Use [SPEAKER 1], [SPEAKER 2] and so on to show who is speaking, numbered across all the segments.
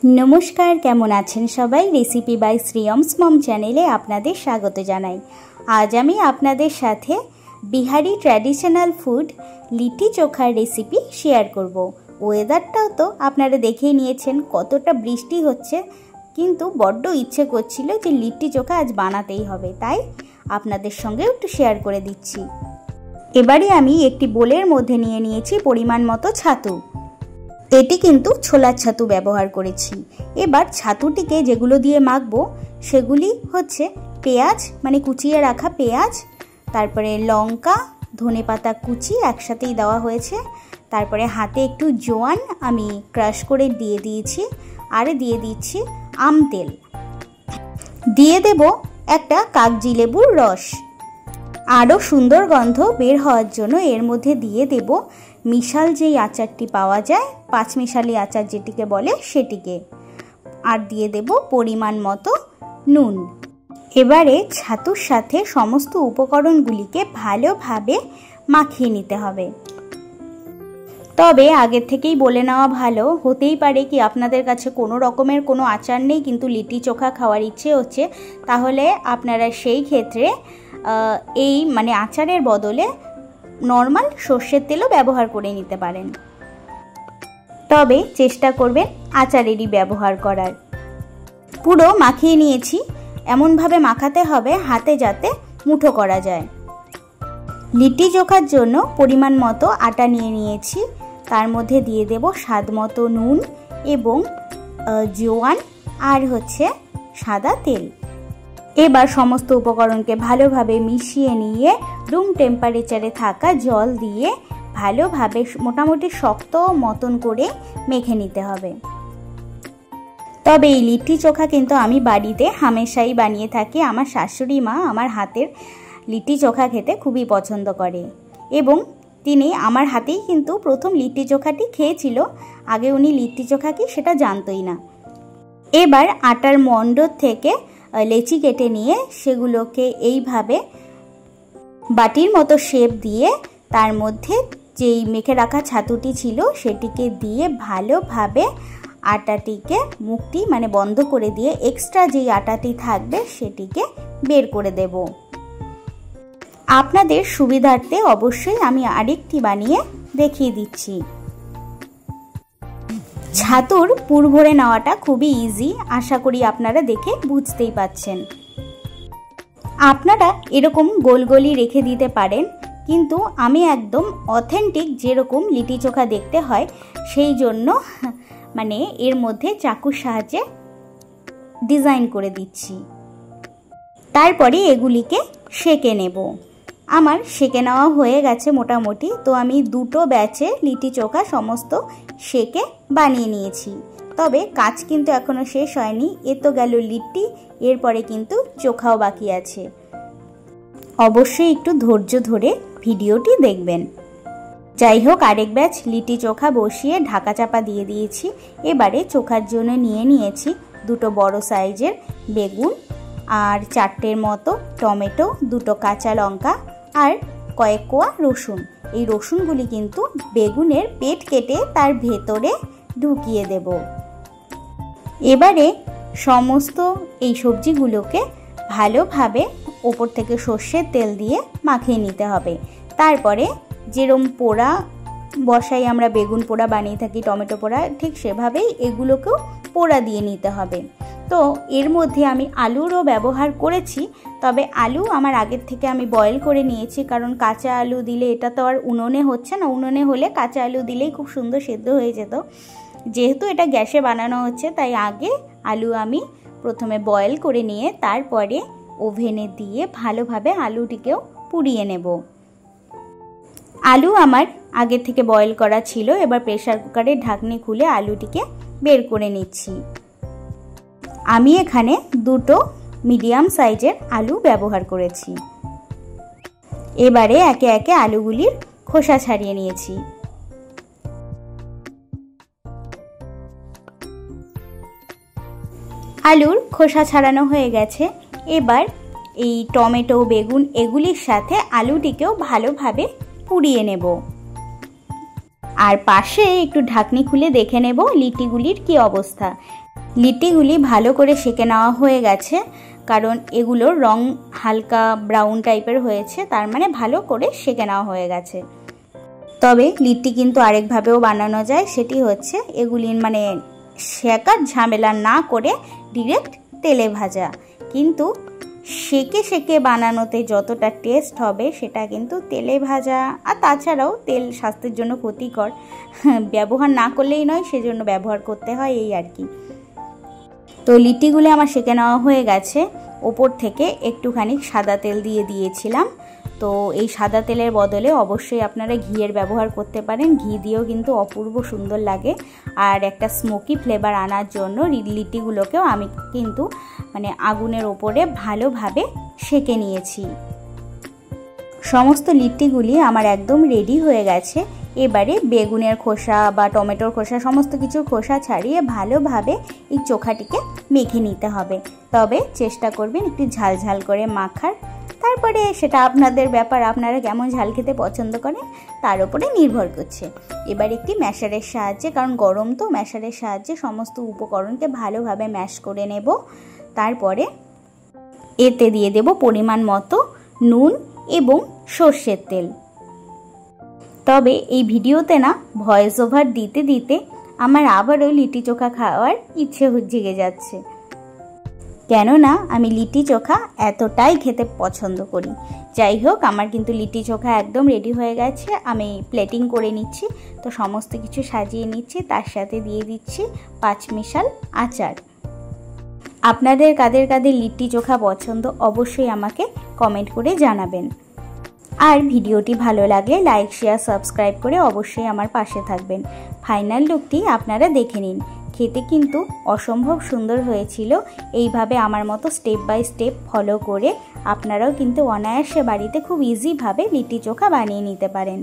[SPEAKER 1] नमस्कार केमन आছেন सबाई रेसिपि बाय श्रियम्स मम चैनेले आपनादेर स्वागत जानाई। आज आमी आपनादेर साथे बिहारी ट्रेडिशनल फूड लिट्टी चोखार रेसिपि शेयर करब। वेदारटाও तो आपनारा देखेই নিয়েছেন কতটা বৃষ্টি হচ্ছে, কিন্তু বড্ড ইচ্ছে করছিল যে লিট্টি চোখা আজ বানাতেই হবে, তাই আপনাদের সঙ্গে একটু শেয়ার করে দিচ্ছি। এবারে আমি একটি বোলের মধ্যে নিয়ে নিয়েছি পরিমাণ মতো ছাতু। এটি কিন্তু ছোলার ছাতু ব্যবহার করেছি। এবার ছাতুটিকে যেগুলো দিয়ে মাখবো সেগুলি হচ্ছে পেঁয়াজ, মানে কুচিয়ে রাখা পেঁয়াজ, তারপরে লঙ্কা, ধনেপাতা কুচি একসাথেই দেওয়া হয়েছে, তারপরে হাতে একটু জোয়ান আমি ক্রাশ করে দিয়ে দিয়েছি, আর দিয়ে দিচ্ছি আম তেল, দিয়ে দেব একটা কাগজি লেবুর রস। আরও সুন্দর গন্ধ বের হওয়ার জন্য এর মধ্যে দিয়ে দেব মিশাল যেই আচারটি পাওয়া যায়, পাঁচমিশালি আচার যেটিকে বলে সেটিকে, আর দিয়ে দেব পরিমাণ মতো নুন। এবারে ছাতুর সাথে সমস্ত উপকরণগুলিকে ভালোভাবে মাখিয়ে নিতে হবে। তবে আগের থেকেই বলে নেওয়া ভালো, হতেই পারে কি আপনাদের কাছে কোনো রকমের কোনো আচার নেই কিন্তু লিট্টি চোখা খাওয়ার ইচ্ছে হচ্ছে, তাহলে আপনারা সেই ক্ষেত্রে এই মানে আচারের বদলে নর্মাল সর্ষের তেলও ব্যবহার করে নিতে পারেন। তবে চেষ্টা করবেন আচারেরই ব্যবহার করার। পুরো মাখিয়ে নিয়েছি, এমনভাবে মাখাতে হবে হাতে যাতে মুঠো করা যায়। লিট্টি চোখার জন্য পরিমাণ মতো আটা নিয়ে নিয়েছি, তার মধ্যে দিয়ে দেব স্বাদ মতো নুন এবং জোয়ান আর হচ্ছে সাদা তেল। এবার সমস্ত উপকরণকে ভালোভাবে মিশিয়ে নিয়ে রুম টেম্পারেচারে থাকা জল দিয়ে ভালোভাবে মোটামুটি শক্ত মতন করে মেখে নিতে হবে। তবে এই লিট্টি চোখা কিন্তু আমি বাড়িতে হামেশাই বানিয়ে থাকি। আমার শাশুড়ি মা আমার হাতের লিট্টি চোখা খেতে খুবই পছন্দ করে এবং তিনি আমার হাতেই কিন্তু প্রথম লিট্টি চোখাটি খেয়েছিল। আগে উনি লিট্টি চোখা কি সেটা জানতই না। এবার আটার মণ্ডর থেকে লেচি কেটে নিয়ে সেগুলোকে এইভাবে বাটির মতো শেপ দিয়ে তার মধ্যে যেই মেখে রাখা ছাতুটি ছিল সেটিকে দিয়ে ভালোভাবে আটাটিকে মুখটি মানে বন্ধ করে দিয়ে এক্সট্রা যেই আটাটি থাকবে সেটিকে বের করে দেব। আপনাদের সুবিধার্থে অবশ্যই আমি আরেকটি বানিয়ে দেখিয়ে দিচ্ছি। ছাতুর পুর ভরে নেওয়াটা খুবই ইজি, আশা করি আপনারা দেখে বুঝতেই পাচ্ছেন। আপনারা এরকম গোল গোলই রেখে দিতে পারেন, কিন্তু আমি একদম অথেন্টিক যেরকম লিট্টি চোখা দেখতে হয় সেই জন্য মানে এর মধ্যে চাকুর সাহায্যে ডিজাইন করে দিচ্ছি। তারপরে এগুলিকে সেঁকে নেব। আমার সেঁকে নেওয়া হয়ে গেছে মোটামুটি, তো আমি দুটো ব্যাচে লিট্টি চোখা সমস্ত সেঁকে বানিয়ে নিয়েছি। তবে কাজ কিন্তু এখনো শেষ হয়নি। এ তো গেল লিট্টি, এরপরে কিন্তু চোখাও বাকি আছে। অবশ্যই একটু ধৈর্য ধরে ভিডিওটি দেখবেন। যাই হোক, আরেক ব্যাচ লিট্টি চোখা বসিয়ে ঢাকা চাপা দিয়ে দিয়েছি। এবারে চোখার জন্য নিয়ে নিয়েছি দুটো বড় সাইজের বেগুন আর চারটের মতো টমেটো, দুটো কাঁচা লঙ্কা আর কয়েক কোয়া রসুন। এই রসুনগুলি কিন্তু বেগুনের পেট কেটে তার ভেতরে ঢুকিয়ে দেব। এবারে সমস্ত এই সবজিগুলোকে ভালোভাবে ওপর থেকে সর্ষের তেল দিয়ে মাখিয়ে নিতে হবে। তারপরে যেরকম পোড়া বসাই আমরা, বেগুন পোড়া বানিয়ে থাকি, টমেটো পোড়া, ঠিক সেভাবেই এগুলোকেও পোড়া দিয়ে নিতে হবে। তো এর মধ্যে আমি আলুরও ব্যবহার করেছি, তবে আলু আমার আগের থেকে আমি বয়েল করে নিয়েছি, কারণ কাঁচা আলু দিলে এটা তো আর উনুনে হচ্ছে না। উনুনে হলে কাঁচা আলু দিলেই খুব সুন্দর সেদ্ধ হয়ে যেত। যেহেতু এটা গ্যাসে বানানো হচ্ছে তাই আগে আলু আমি প্রথমে বয়েল করে নিয়ে তারপরে ওভেনে দিয়ে ভালোভাবে আলুটিকেও পুড়িয়ে নেব। আলু আমার আগের থেকে বয়েল করা ছিল। এবার প্রেসার কুকারের ঢাকনি খুলে আলুটিকে বের করে নিচ্ছি। আমি এখানে দুটো মিডিয়াম সাইজের আলু ব্যবহার করেছি। এবারে একে একে আলুগুলির খোসা ছাড়িয়ে নিয়েছি। আলুর খোসা ছাড়ানো হয়ে গেছে। এবার এই টমেটো, বেগুন এগুলির সাথে আলুটিকেও ভালোভাবে পুড়িয়ে নেব। আর পাশে একটু ঢাকনি খুলে দেখে নেব লিটিগুলির কি অবস্থা। লিটিগুলি ভালো করে সেঁকে নেওয়া হয়ে গেছে, কারণ এগুলোর রং হালকা ব্রাউন টাইপের হয়েছে, তার মানে ভালো করে সেঁকে নেওয়া হয়ে গেছে। তবে লিটি কিন্তু আরেকভাবেও বানানো যায়, সেটি হচ্ছে এগুলি মানে সেঁকার ঝামেলা না করে ডিরেক্ট তেলে ভাজা। কিন্তু সেঁকে সেঁকে বানানোতে যতটা টেস্ট হবে সেটা কিন্তু তেলে ভাজা, আর তাছাড়াও তেল স্বাস্থ্যের জন্য ক্ষতিকর, ব্যবহার না করলেই নয়, সেজন্য ব্যবহার করতে হয়, এই আর কি। তো লিটিগুলো আমার সেঁকে নেওয়া হয়ে গেছে। ওপর থেকে একটুখানি সাদা তেল দিয়ে দিয়েছিলাম। তো এই সাদা তেলের বদলে অবশ্যই আপনারা ঘিয়ের ব্যবহার করতে পারেন, ঘি দিয়েও কিন্তু অপূর্ব সুন্দর লাগে। আর একটা স্মোকি ফ্লেভার আনার জন্য লিটিগুলোকেও আমি কিন্তু মানে আগুনের ওপরে ভালোভাবে সেঁকে নিয়েছি। সমস্ত লিটিগুলি আমার একদম রেডি হয়ে গেছে। এবারে বেগুনের খোসা বা টমেটোর খোসা, সমস্ত কিছুর খোসা ছাড়িয়ে ভালোভাবে এই চোখাটিকে মেখে নিতে হবে। তবে চেষ্টা করবেন একটু ঝাল ঝাল করে মাখার। তারপরে সেটা আপনাদের ব্যাপার, আপনারা কেমন ঝাল খেতে পছন্দ করেন তার উপরে নির্ভর করছে। এবার একটি ম্যাশারের সাহায্যে, কারণ গরম তো, ম্যাশারের সাহায্যে সমস্ত উপকরণকে ভালোভাবে ম্যাশ করে নেব। তারপরে এতে দিয়ে দেব পরিমাণ মতো নুন এবং সর্ষের তেল। তবে এই ভিডিওতে না ভয়েস ওভার দিতে দিতে আমার আবারও লিটি চোখা খাওয়ার ইচ্ছে জেগে যাচ্ছে, কেননা আমি লিটি চোখা এতটাই খেতে পছন্দ করি। যাই হোক, আমার কিন্তু লিটি চোখা একদম রেডি হয়ে গেছে। আমি প্লেটিং করে নিচ্ছি, তো সমস্ত কিছু সাজিয়ে নিচ্ছি, তার সাথে দিয়ে দিচ্ছি 5 মিশাল আচার। আপনাদের কাদের কাদের লিটি চোখা পছন্দ অবশ্যই আমাকে কমেন্ট করে জানাবেন। আর ভিডিওটি ভালো লাগলে লাইক, শেয়ার, সাবস্ক্রাইব করে অবশ্যই আমার পাশে থাকবেন। ফাইনাল লুকটি আপনারা দেখে নিন। খেতে কিন্তু অসম্ভব সুন্দর হয়েছিল। এইভাবে আমার মতো স্টেপ বাই স্টেপ ফলো করে আপনারাও কিন্তু অনায়াসে বাড়িতে খুব ইজিভাবে লিটি চোখা বানিয়ে নিতে পারেন।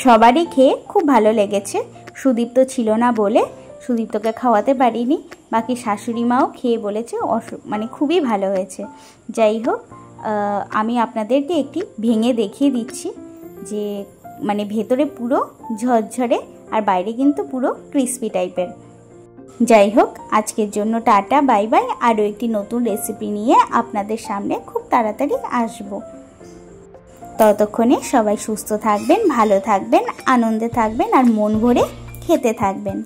[SPEAKER 1] সবারই খেয়ে খুব ভালো লেগেছে। সুদীপ্ত ছিল না বলে সুদীপ্তকে খাওয়াতে পারিনি, বাকি শাশুড়ি মাও খেয়ে বলেছে মানে খুবই ভালো হয়েছে। যাই হোক, আমি আপনাদেরকে একটি ভেঙে দেখিয়ে দিচ্ছি যে মানে ভেতরে পুরো ঝরঝরে আর বাইরে কিন্তু পুরো ক্রিস্পি টাইপের। যাই হোক, আজকের জন্য টাটা, বাই বাই। আরও একটি নতুন রেসিপি নিয়ে আপনাদের সামনে খুব তাড়াতাড়ি আসব। ততক্ষণে সবাই সুস্থ থাকবেন, ভালো থাকবেন, আনন্দে থাকবেন আর মন ভরে খেতে থাকবেন।